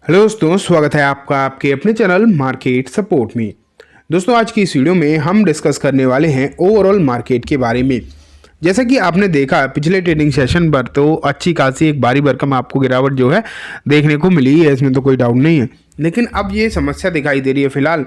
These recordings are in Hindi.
हेलो दोस्तों, स्वागत है आपका आपके अपने चैनल मार्केट सपोर्ट में। दोस्तों, आज की इस वीडियो में हम डिस्कस करने वाले हैं ओवरऑल मार्केट के बारे में। जैसा कि आपने देखा पिछले ट्रेडिंग सेशन पर तो अच्छी खासी एक भारी भरकम आपको गिरावट जो है देखने को मिली है, इसमें तो कोई डाउट नहीं है। लेकिन अब ये समस्या दिखाई दे रही है फिलहाल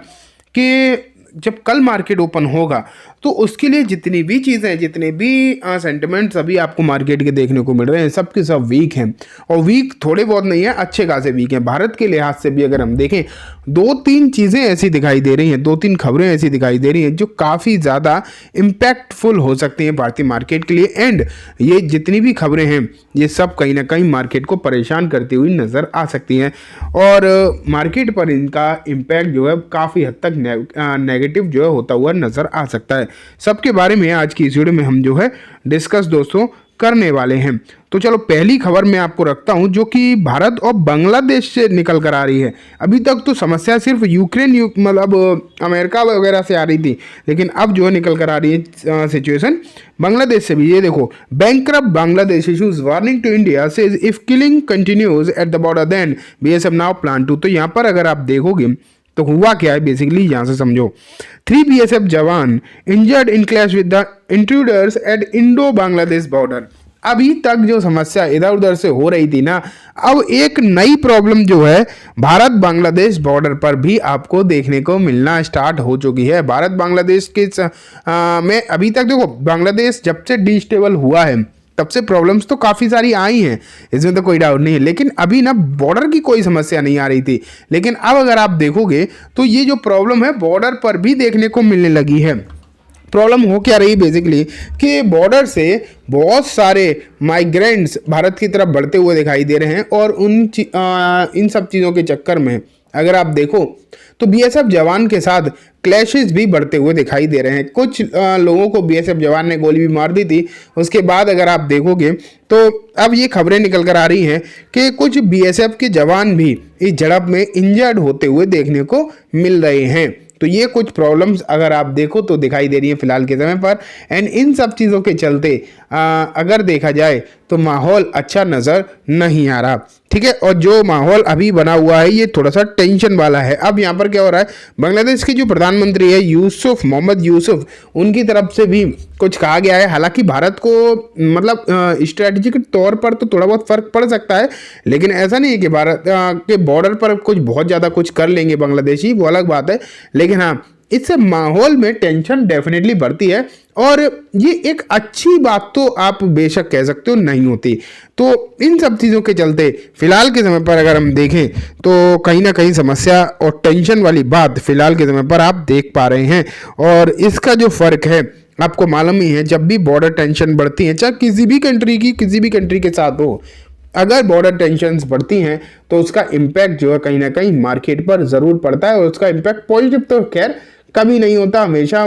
कि जब कल मार्केट ओपन होगा तो उसके लिए जितनी भी चीज़ें, जितने भी सेंटिमेंट्स अभी आपको मार्केट के देखने को मिल रहे हैं, सब के सब वीक हैं। और वीक थोड़े बहुत नहीं है, अच्छे खासे वीक हैं। भारत के लिहाज से भी अगर हम देखें, दो तीन चीज़ें ऐसी दिखाई दे रही हैं, दो तीन खबरें ऐसी दिखाई दे रही हैं जो काफ़ी ज़्यादा इम्पैक्टफुल हो सकती हैं भारतीय मार्केट के लिए। एंड ये जितनी भी खबरें हैं ये सब कहीं ना कहीं मार्केट को परेशान करती हुई नज़र आ सकती हैं और मार्केट पर इनका इम्पैक्ट जो है काफ़ी हद तक नेगेटिव जो है होता हुआ नज़र आ सकता है। सबके बारे में आज की इस वीडियो में हम जो है डिस्कस दोस्तों करने वाले हैं। तो चलो, पहली खबर मैं आपको रखता हूं जो कि भारत और बांग्लादेश से निकल कर आ रही है। अभी तक तो समस्या सिर्फ यूक्रेन मतलब अमेरिका वगैरह से आ रही थी, लेकिन अब जो है निकल कर आ रही है सिचुएशन बांग्लादेश से भी। ये देखो, bankrupt Bangladesh issues warning to India says if killing continues at the border then BSF now plan to. तो यहाँ पर अगर आप देखोगे तो हुआ क्या है बेसिकली, यहां से समझो। 3 बीएसएफ जवान injured in clash with the intruders at Indo Bangladesh border. अभी तक जो समस्या इधर उधर से हो रही थी ना, अब एक नई प्रॉब्लम जो है भारत बांग्लादेश बॉर्डर पर भी आपको देखने को मिलना स्टार्ट हो चुकी है। भारत बांग्लादेश के में अभी तक देखो, बांग्लादेश जब से डिस्टेबल हुआ है तब से प्रॉब्लम्स तो काफ़ी सारी आई हैं, इसमें तो कोई डाउट नहीं है। लेकिन अभी ना बॉर्डर की कोई समस्या नहीं आ रही थी, लेकिन अब अगर आप देखोगे तो ये जो प्रॉब्लम है बॉर्डर पर भी देखने को मिलने लगी है। प्रॉब्लम हो क्या रही बेसिकली कि बॉर्डर से बहुत सारे माइग्रेंट्स भारत की तरफ बढ़ते हुए दिखाई दे रहे हैं और इन सब चीज़ों के चक्कर में अगर आप देखो तो बीएसएफ जवान के साथ क्लैशेस भी बढ़ते हुए दिखाई दे रहे हैं। कुछ लोगों को बीएसएफ जवान ने गोली भी मार दी थी। उसके बाद अगर आप देखोगे तो अब ये खबरें निकल कर आ रही हैं कि कुछ बीएसएफ के जवान भी इस झड़प में इंजर्ड होते हुए देखने को मिल रहे हैं। तो ये कुछ प्रॉब्लम्स अगर आप देखो तो दिखाई दे रही है फिलहाल के समय पर। एंड इन सब चीज़ों के चलते अगर देखा जाए तो माहौल अच्छा नज़र नहीं आ रहा, ठीक है। और जो माहौल अभी बना हुआ है ये थोड़ा सा टेंशन वाला है। अब यहाँ पर क्या हो रहा है, बांग्लादेश के जो प्रधानमंत्री है यूसुफ मोहम्मद यूसुफ, उनकी तरफ से भी कुछ कहा गया है। हालांकि भारत को मतलब स्ट्रेटजिक तौर पर तो थोड़ा बहुत फर्क पड़ सकता है, लेकिन ऐसा नहीं है कि भारत के बॉर्डर पर कुछ बहुत ज़्यादा कुछ कर लेंगे बांग्लादेशी, वो अलग बात है। लेकिन हाँ, इससे माहौल में टेंशन डेफिनेटली बढ़ती है और ये एक अच्छी बात तो आप बेशक कह सकते हो नहीं होती। तो इन सब चीज़ों के चलते फिलहाल के समय पर अगर हम देखें तो कहीं ना कहीं समस्या और टेंशन वाली बात फिलहाल के समय पर आप देख पा रहे हैं। और इसका जो फर्क है आपको मालूम ही है, जब भी बॉर्डर टेंशन बढ़ती है, चाहे किसी भी कंट्री के साथ हो, अगर बॉर्डर टेंशन्स बढ़ती हैं तो उसका इम्पैक्ट जो है कहीं ना कहीं मार्केट पर ज़रूर पड़ता है। और उसका इम्पैक्ट पॉजिटिव तो खैर कभी नहीं होता, हमेशा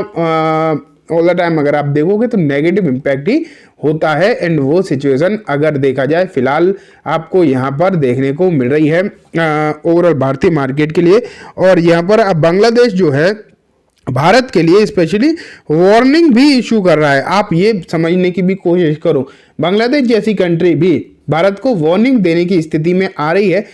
ऑल द टाइम अगर आप देखोगे तो नेगेटिव इम्पैक्ट ही होता है। एंड वो सिचुएशन अगर देखा जाए फिलहाल आपको यहाँ पर देखने को मिल रही है ओवरऑल भारतीय मार्केट के लिए। और यहाँ पर अब बांग्लादेश जो है भारत के लिए स्पेशली वार्निंग भी इशू कर रहा है। आप ये समझने की भी कोशिश करो, बांग्लादेश जैसी कंट्री भी भारत को वार्निंग देने की स्थिति में आ रही है,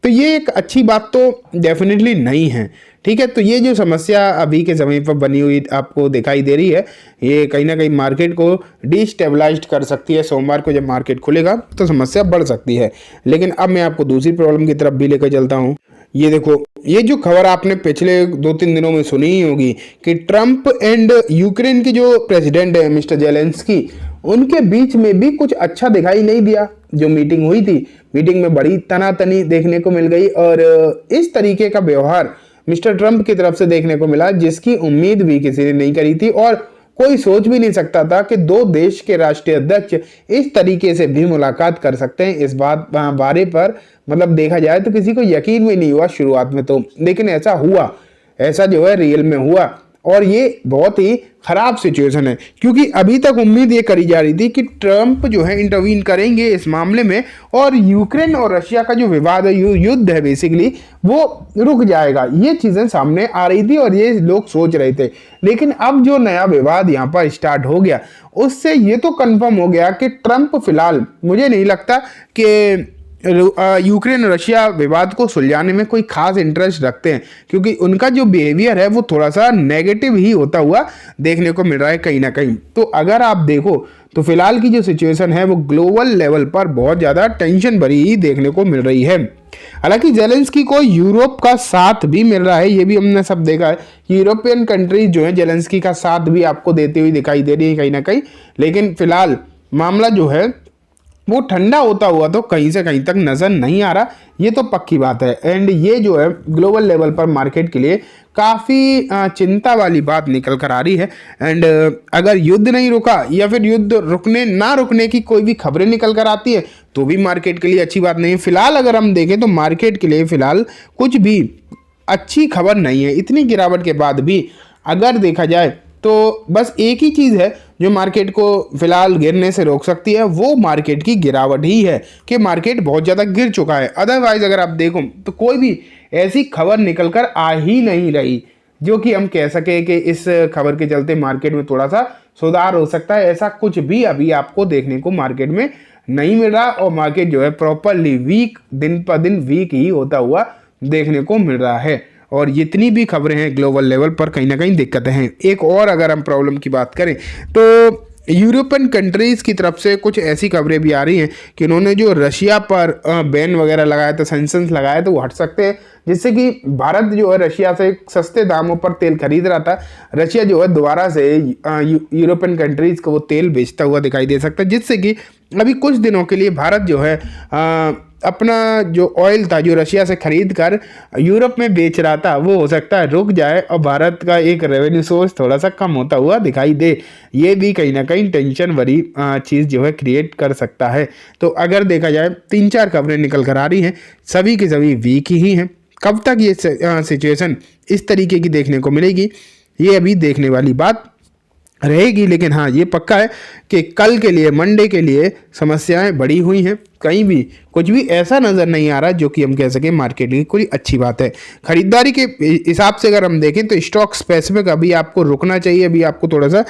तो ये एक अच्छी बात तो डेफिनेटली नहीं है, ठीक है। तो ये जो समस्या अभी के समय पर बनी हुई आपको दिखाई दे रही है, ये कहीं ना कहीं मार्केट को डिस्टेबलाइज्ड कर सकती है। सोमवार को जब मार्केट खुलेगा तो समस्या बढ़ सकती है। लेकिन अब मैं आपको दूसरी प्रॉब्लम की तरफ भी लेकर चलता हूँ। ये देखो, ये जो खबर आपने पिछले 2-3 दिनों में सुनी ही होगी कि ट्रंप एंड यूक्रेन की जो प्रेसिडेंट है मिस्टर जेलेंस्की, उनके बीच में भी कुछ अच्छा दिखाई नहीं दिया। जो मीटिंग हुई थी, मीटिंग में बड़ी तनातनी देखने को मिल गई और इस तरीके का व्यवहार मिस्टर ट्रंप की तरफ से देखने को मिला जिसकी उम्मीद भी किसी ने नहीं करी थी। और कोई सोच भी नहीं सकता था कि दो देश के राष्ट्रीय अध्यक्ष इस तरीके से भी मुलाकात कर सकते हैं। इस बारे पर मतलब देखा जाए तो किसी को यकीन भी नहीं हुआ शुरुआत में तो, लेकिन ऐसा हुआ, ऐसा जो है रियल में हुआ। और ये बहुत ही खराब सिचुएशन है क्योंकि अभी तक उम्मीद ये करी जा रही थी कि ट्रंप जो है इंटरवीन करेंगे इस मामले में और यूक्रेन और रशिया का जो विवाद है, युद्ध है बेसिकली, वो रुक जाएगा। ये चीज़ें सामने आ रही थी और ये लोग सोच रहे थे। लेकिन अब जो नया विवाद यहाँ पर स्टार्ट हो गया, उससे ये तो कंफर्म हो गया कि ट्रंप फिलहाल मुझे नहीं लगता कि यूक्रेन रशिया विवाद को सुलझाने में कोई खास इंटरेस्ट रखते हैं, क्योंकि उनका जो बिहेवियर है वो थोड़ा सा नेगेटिव ही होता हुआ देखने को मिल रहा है कहीं ना कहीं। तो अगर आप देखो तो फिलहाल की जो सिचुएशन है वो ग्लोबल लेवल पर बहुत ज़्यादा टेंशन भरी ही देखने को मिल रही है। हालांकि जेलेंस्की को यूरोप का साथ भी मिल रहा है, ये भी हमने सब देखा है। यूरोपियन कंट्रीज जो है जेलेंस्की का साथ भी आपको देते हुए दिखाई दे रही है कहीं ना कहीं, लेकिन फिलहाल मामला जो है वो ठंडा होता हुआ तो कहीं से कहीं तक नजर नहीं आ रहा, ये तो पक्की बात है। एंड ये जो है ग्लोबल लेवल पर मार्केट के लिए काफ़ी चिंता वाली बात निकल कर आ रही है। एंड अगर युद्ध नहीं रुका या फिर युद्ध रुकने ना रुकने की कोई भी खबरें निकल कर आती है तो भी मार्केट के लिए अच्छी बात नहीं है। फिलहाल अगर हम देखें तो मार्केट के लिए फिलहाल कुछ भी अच्छी खबर नहीं है। इतनी गिरावट के बाद भी अगर देखा जाए तो बस एक ही चीज़ है जो मार्केट को फिलहाल गिरने से रोक सकती है, वो मार्केट की गिरावट ही है कि मार्केट बहुत ज़्यादा गिर चुका है। अदरवाइज अगर आप देखो तो कोई भी ऐसी खबर निकल कर आ ही नहीं रही जो कि हम कह सके कि इस खबर के चलते मार्केट में थोड़ा सा सुधार हो सकता है। ऐसा कुछ भी अभी आपको देखने को मार्केट में नहीं मिल रहा और मार्केट जो है प्रॉपरली वीक, दिन पर दिन वीक ही होता हुआ देखने को मिल रहा है। और जितनी भी खबरें हैं ग्लोबल लेवल पर कहीं ना कहीं दिक्कतें हैं। एक और अगर हम प्रॉब्लम की बात करें तो यूरोपियन कंट्रीज़ की तरफ से कुछ ऐसी खबरें भी आ रही हैं कि उन्होंने जो रशिया पर बैन वगैरह लगाया था, सैंक्शंस लगाए तो वो हट सकते हैं, जिससे कि भारत जो है रशिया से सस्ते दामों पर तेल खरीद रहा था, रशिया जो है दोबारा से यूरोपियन कंट्रीज़ को वो तेल बेचता हुआ दिखाई दे सकता है, जिससे कि अभी कुछ दिनों के लिए भारत जो है अपना जो ऑयल था जो रशिया से खरीद कर यूरोप में बेच रहा था वो हो सकता है रुक जाए और भारत का एक रेवेन्यू सोर्स थोड़ा सा कम होता हुआ दिखाई दे। ये भी कहीं ना कहीं टेंशन भरी चीज़ जो है क्रिएट कर सकता है। तो अगर देखा जाए 3-4 खबरें निकल कर आ रही हैं, सभी की सभी वीक ही हैं। कब तक ये सिचुएशन इस तरीके की देखने को मिलेगी ये अभी देखने वाली बात रहेगी, लेकिन हाँ ये पक्का है कि कल के लिए, मंडे के लिए समस्याएं बढ़ी हुई हैं। कहीं भी कुछ भी ऐसा नज़र नहीं आ रहा जो कि हम कह सकें मार्केट की कोई अच्छी बात है। खरीदारी के हिसाब से अगर हम देखें तो स्टॉक स्पेसिफिक अभी आपको रुकना चाहिए, अभी आपको थोड़ा सा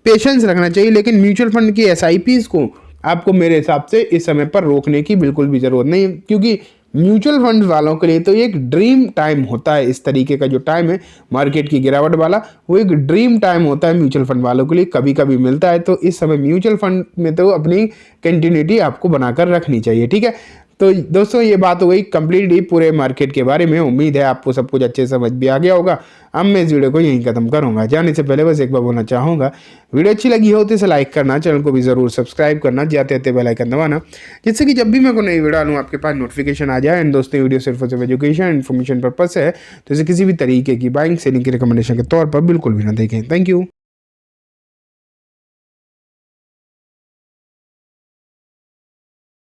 पेशेंस रखना चाहिए, लेकिन म्यूचुअल फंड की SIPs को आपको मेरे हिसाब से इस समय पर रोकने की बिल्कुल भी ज़रूरत नहीं है, क्योंकि म्यूचुअल फंड वालों के लिए तो ये एक ड्रीम टाइम होता है। इस तरीके का जो टाइम है मार्केट की गिरावट वाला, वो एक ड्रीम टाइम होता है म्यूचुअल फंड वालों के लिए, कभी कभी मिलता है। तो इस समय म्यूचुअल फंड में तो अपनी कंटिन्यूटी आपको बनाकर रखनी चाहिए, ठीक है। तो दोस्तों ये बात हो गई कंप्लीटली पूरे मार्केट के बारे में। उम्मीद है आपको सब कुछ अच्छे समझ भी आ गया होगा। अब मैं इस वीडियो को यहीं खत्म करूंगा। जाने से पहले बस एक बार बोलना चाहूँगा, वीडियो अच्छी लगी हो तो इसे लाइक करना, चैनल को भी ज़रूर सब्सक्राइब करना, जाते जाते बेल आइकन दबाना, जिससे कि जब भी मैं कोई नई वीडियो डालूँ आपके पास नोटिफिकेशन आ जाए। एंड दोस्तों वीडियो सिर्फ और सिर्फ एजुकेशन इन्फॉर्मेशन पर्पज से है, तो इसे किसी भी तरीके की बाइंग सेलिंग की रिकमेंडेशन के तौर पर बिल्कुल भी ना देखें। Thank you.